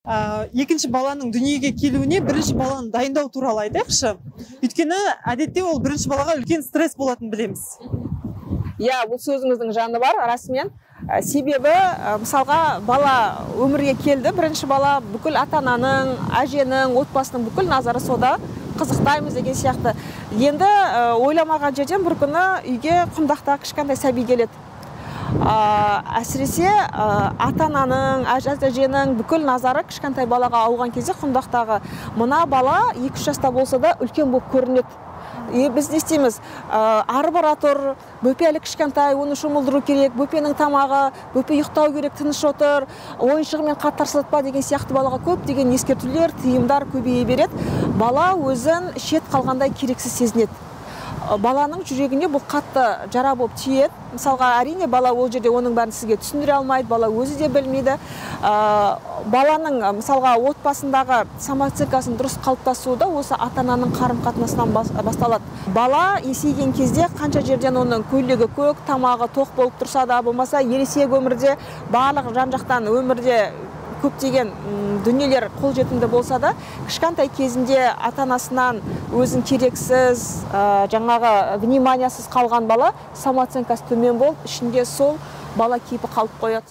екінші баланың дүниеге келуіне бірінші баланы дайындау туралы айтайықшы. Өйткені әдетте ол бірінші балаға үлкен стресс болатынын білеміз. Иә, бұл сөзіңіздің жаны бар, расымен. Себебі, мысалға, бала өмірге келді, бірінші бала бүкіл ата-ананың, әженің, отбасының бүкіл назары сода, қызықтаймыз деген сияқты. Енді ойламаған жерден бір күні үйге құмдақта кішкентай сәби келеді. Әсіресе ата-ананың, әженің бүкіл назары кішкентай балаға ауған кезде құмдақтағы мына бала 2-3 жаста болса да үлкен болып көрінеді. Біз не істейміз? Ары бара тұр, бөпе әлі кішкентай, оны шомылдыру керек, бөпенің тамағы, бөпе ұйықтау керек, тыныш отыр, ойыншығымен қатарсатпа деген сияқты балаға көп деген ескертулер, тыйымдар көбейе береді. Бала өзін шет қалғандай керексіз сезінеді. Баланың жүрегіне бұл қатты жара болып тиеді. Мысалға, әрине бала ол жерде оның бәрін сізге түсіндіре алмайды, бала өзі де білмейді. Баланың, мысалға, отбасындағы самооценкасын дұрыс қалыптасуы да осы ата-ананың қарым-қатынасынан басталады. Бала есейген кезде қанша жерден оның көйлегі көк, тамағы тоқ болып тұрса да, болмаса ересек өмірде, барлық жан-жақтан өмірде көптеген дүниелер қолжетімді болса да, кішкентай кезінде ата-анасынан өзін керексіз, жаңағы вниманиясыз қалған бала самооценкасы төмен болып, ішінде сол бала кейпі қалып қояды.